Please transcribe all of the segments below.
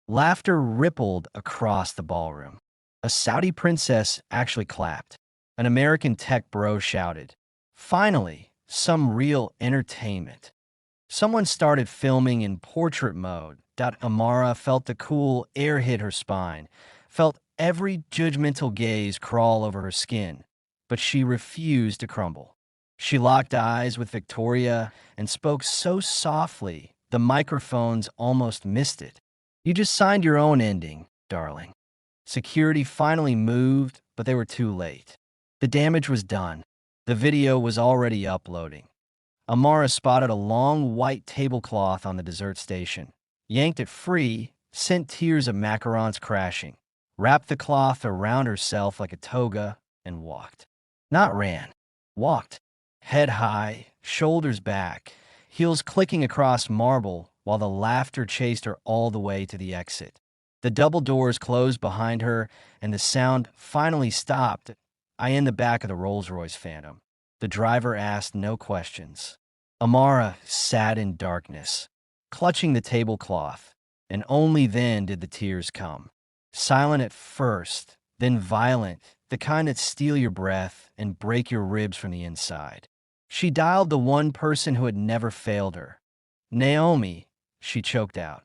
Laughter rippled across the ballroom. A Saudi princess actually clapped. An American tech bro shouted, "Finally, some real entertainment." Someone started filming in portrait mode. Amara felt the cool air hit her spine, felt every judgmental gaze crawl over her skin, but she refused to crumble. She locked eyes with Victoria and spoke so softly the microphones almost missed it. "You just signed your own ending, darling." Security finally moved, but they were too late. The damage was done. The video was already uploading. Amara spotted a long white tablecloth on the dessert station, yanked it free, sent tears of macarons crashing, wrapped the cloth around herself like a toga, and walked. Not ran. Walked. Head high, shoulders back, heels clicking across marble while the laughter chased her all the way to the exit. The double doors closed behind her, and the sound finally stopped. I in the back of the Rolls-Royce Phantom. The driver asked no questions. Amara sat in darkness, clutching the tablecloth, and only then did the tears come. Silent at first, then violent, the kind that steal your breath and break your ribs from the inside. She dialed the one person who had never failed her. "Naomi," she choked out.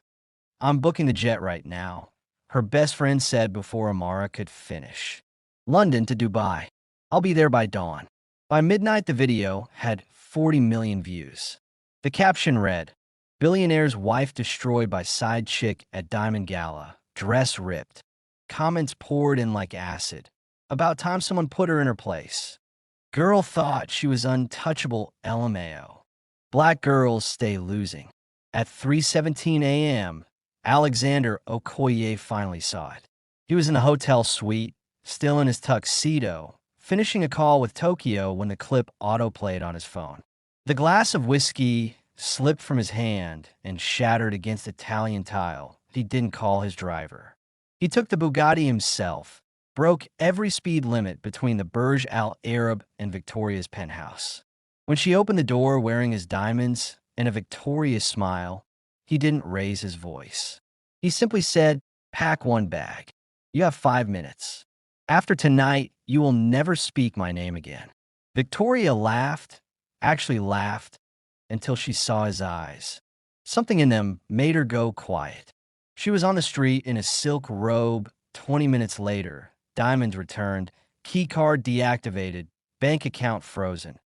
"I'm booking the jet right now," her best friend said before Amara could finish. "London to Dubai. I'll be there by dawn." By midnight, the video had 40 million views. The caption read, "Billionaire's wife destroyed by side chick at Diamond Gala. Dress ripped." Comments poured in like acid. "About time someone put her in her place." "Girl thought she was untouchable, LMAO." "Black girls stay losing." At 3:17 a.m., Alexander Okoye finally saw it. He was in a hotel suite, still in his tuxedo, finishing a call with Tokyo when the clip autoplayed on his phone. The glass of whiskey slipped from his hand and shattered against Italian tile. He didn't call his driver. He took the Bugatti himself, broke every speed limit between the Burj Al Arab and Victoria's penthouse. When she opened the door wearing his diamonds and a victorious smile, he didn't raise his voice. He simply said, "Pack one bag. You have 5 minutes. After tonight, you will never speak my name again." Victoria laughed, actually laughed, until she saw his eyes. Something in them made her go quiet. She was on the street in a silk robe. 20 minutes later, diamonds returned, key card deactivated, bank account frozen.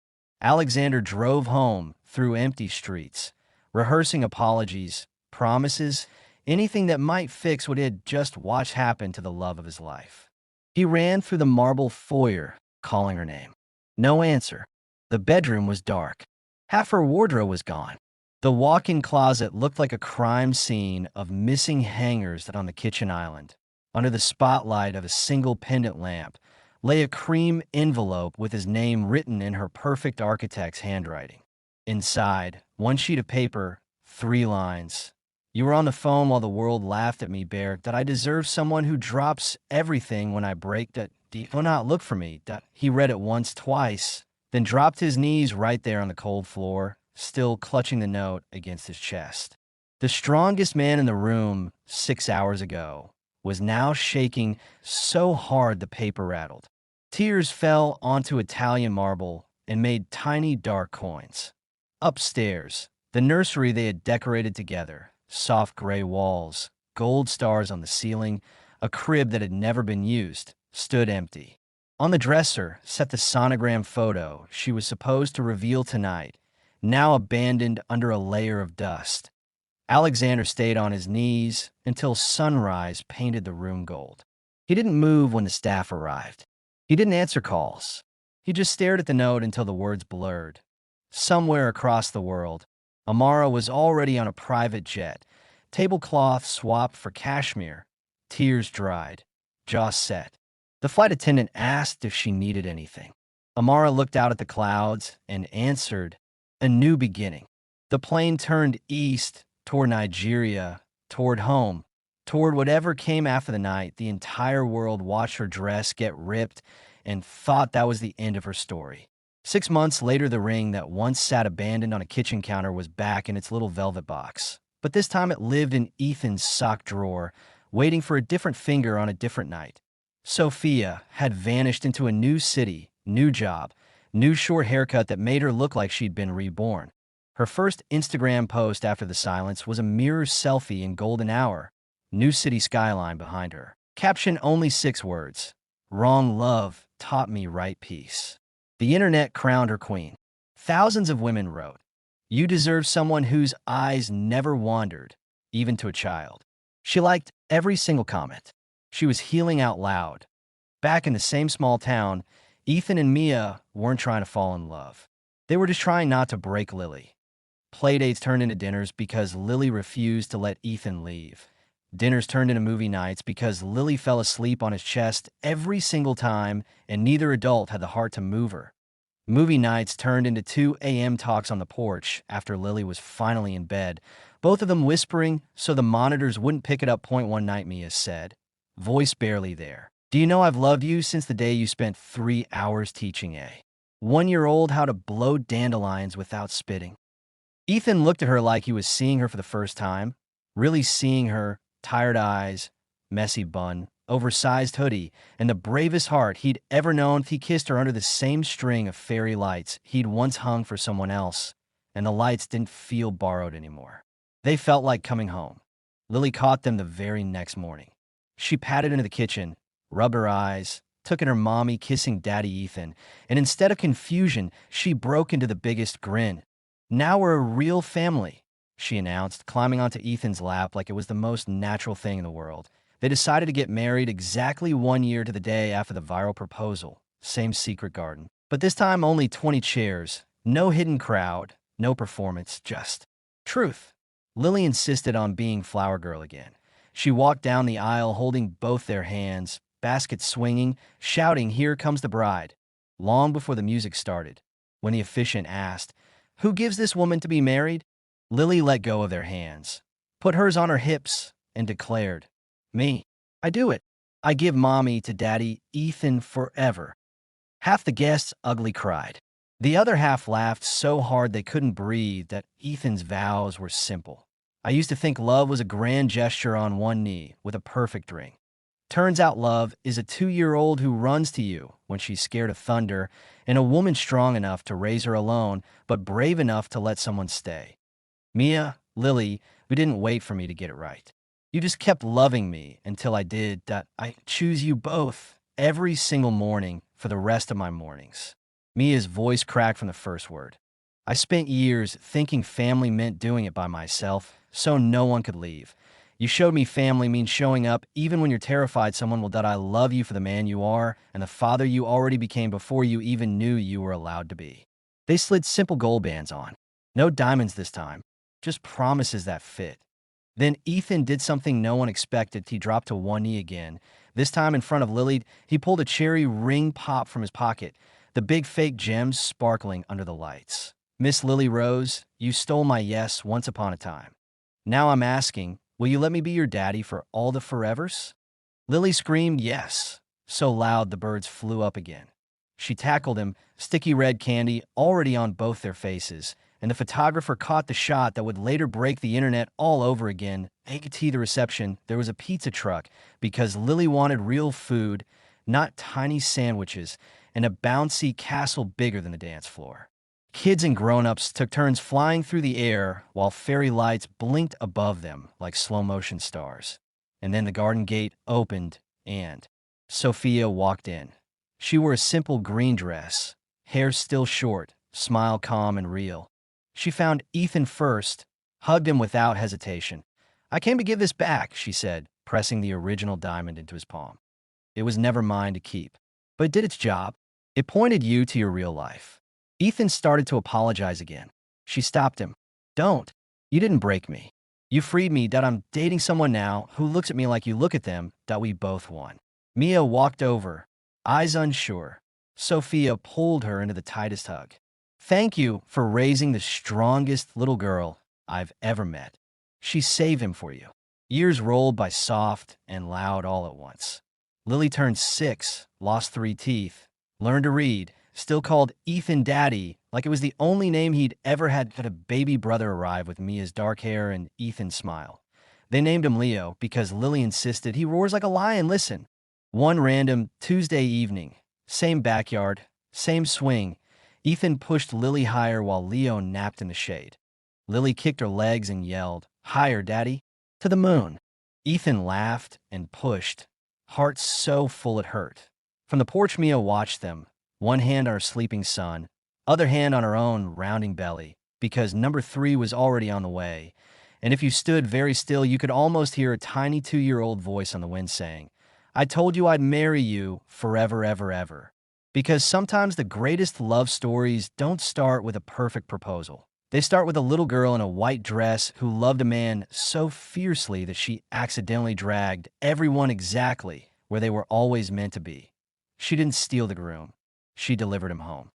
Alexander drove home through empty streets, rehearsing apologies, promises, anything that might fix what he had just watched happen to the love of his life. He ran through the marble foyer, calling her name. No answer. The bedroom was dark. Half her wardrobe was gone. The walk-in closet looked like a crime scene of missing hangers that on the kitchen island. Under the spotlight of a single pendant lamp lay a cream envelope with his name written in her perfect architect's handwriting. Inside, one sheet of paper, 3 lines. "You were on the phone while the world laughed at me, Bear, that I deserve someone who drops everything when I break that. Do not look for me." He read it once, twice, then dropped his knees right there on the cold floor, still clutching the note against his chest. The strongest man in the room 6 hours ago was now shaking so hard the paper rattled. Tears fell onto Italian marble and made tiny dark coins. Upstairs, the nursery they had decorated together, soft gray walls, gold stars on the ceiling, a crib that had never been used, stood empty. On the dresser sat the sonogram photo she was supposed to reveal tonight, now abandoned under a layer of dust. Alexander stayed on his knees until sunrise painted the room gold. He didn't move when the staff arrived. He didn't answer calls. He just stared at the note until the words blurred. Somewhere across the world, Amara was already on a private jet, tablecloth swapped for cashmere, tears dried, jaw set. The flight attendant asked if she needed anything. Amara looked out at the clouds and answered, "A new beginning." The plane turned east, toward Nigeria, toward home, toward whatever came after the night. The entire world watched her dress get ripped and thought that was the end of her story. 6 months later, the ring that once sat abandoned on a kitchen counter was back in its little velvet box. but this time it lived in Ethan's sock drawer, waiting for a different finger on a different night. Sophia had vanished into a new city, new job, new short haircut that made her look like she'd been reborn. Her first Instagram post after the silence was a mirror selfie in golden hour, new city skyline behind her. Caption only 6 words. Wrong love taught me right peace. The internet crowned her queen. Thousands of women wrote, "You deserve someone whose eyes never wandered, even to a child." She liked every single comment. She was healing out loud. Back in the same small town, Ethan and Mia weren't trying to fall in love. They were just trying not to break Lily. Playdates turned into dinners because Lily refused to let Ethan leave. Dinners turned into movie nights because Lily fell asleep on his chest every single time, and neither adult had the heart to move her. Movie nights turned into 2 a.m. talks on the porch after Lily was finally in bed, both of them whispering so the monitors wouldn't pick it up. One night, Mia said, voice barely there, "Do you know I've loved you since the day you spent 3 hours teaching a 1-year-old how to blow dandelions without spitting?" Ethan looked at her like he was seeing her for the first time, really seeing her, tired eyes, messy bun, oversized hoodie, and the bravest heart he'd ever known. He kissed her under the same string of fairy lights he'd once hung for someone else, and the lights didn't feel borrowed anymore. They felt like coming home. Lily caught them the very next morning. She padded into the kitchen, rubbed her eyes, took in her mommy kissing Daddy Ethan, and instead of confusion, she broke into the biggest grin. "Now we're a real family," she announced, climbing onto Ethan's lap like it was the most natural thing in the world. They decided to get married exactly 1 year to the day after the viral proposal. Same secret garden. But this time only 20 chairs, no hidden crowd, no performance, just truth. Lily insisted on being flower girl again. She walked down the aisle holding both their hands, basket swinging, shouting, "Here comes the bride," long before the music started. When the officiant asked, "Who gives this woman to be married?" Lily let go of their hands, put hers on her hips, and declared, "Me. I do it. I give mommy to Daddy Ethan forever." Half the guests ugly cried. The other half laughed so hard they couldn't breathe that Ethan's vows were simple. "I used to think love was a grand gesture on one knee with a perfect ring. Turns out love is a 2-year-old who runs to you when she's scared of thunder, and a woman strong enough to raise her alone, but brave enough to let someone stay. Mia, Lily, you didn't wait for me to get it right. You just kept loving me until I did that. I choose you both every single morning for the rest of my mornings." Mia's voice cracked from the first word. "I spent years thinking family meant doing it by myself, so no one could leave. You showed me family means showing up even when you're terrified someone will die. I love you for the man you are and the father you already became before you even knew you were allowed to be." They slid simple gold bands on. No diamonds this time, just promises that fit. Then Ethan did something no one expected. He dropped to one knee again. This time in front of Lily, he pulled a cherry ring pop from his pocket, the big fake gems sparkling under the lights. "Miss Lily Rose, you stole my yes once upon a time. Now I'm asking, will you let me be your daddy for all the forevers?" Lily screamed yes, so loud the birds flew up again. She tackled him, sticky red candy already on both their faces, and the photographer caught the shot that would later break the internet all over again. At the reception, there was a pizza truck because Lily wanted real food, not tiny sandwiches, and a bouncy castle bigger than the dance floor. Kids and grown-ups took turns flying through the air while fairy lights blinked above them like slow-motion stars. And then the garden gate opened and Sophia walked in. She wore a simple green dress, hair still short, smile calm and real. She found Ethan first, hugged him without hesitation. "I came to give this back," she said, pressing the original diamond into his palm. "It was never mine to keep, but it did its job. It pointed you to your real life." Ethan started to apologize again. She stopped him. "Don't. You didn't break me. You freed me. That I'm dating someone now who looks at me like you look at them. That we both won." Mia walked over, eyes unsure. Sophia pulled her into the tightest hug. "Thank you for raising the strongest little girl I've ever met." She saved him for you. Years rolled by soft and loud all at once. Lily turned 6, lost 3 teeth, learned to read, still called Ethan Daddy, like it was the only name he'd ever had a baby brother arrive with Mia's dark hair and Ethan's smile. They named him Leo because Lily insisted he roars like a lion. Listen, one random Tuesday evening, same backyard, same swing, Ethan pushed Lily higher while Leo napped in the shade. Lily kicked her legs and yelled, "Higher, Daddy, to the moon." Ethan laughed and pushed, heart so full it hurt. From the porch, Mia watched them, one hand on her sleeping son, other hand on her own rounding belly, because number 3 was already on the way. And if you stood very still, you could almost hear a tiny 2-year-old voice on the wind saying, "I told you I'd marry you forever, ever, ever." Because sometimes the greatest love stories don't start with a perfect proposal. They start with a little girl in a white dress who loved a man so fiercely that she accidentally dragged everyone exactly where they were always meant to be. She didn't steal the groom. She delivered him home.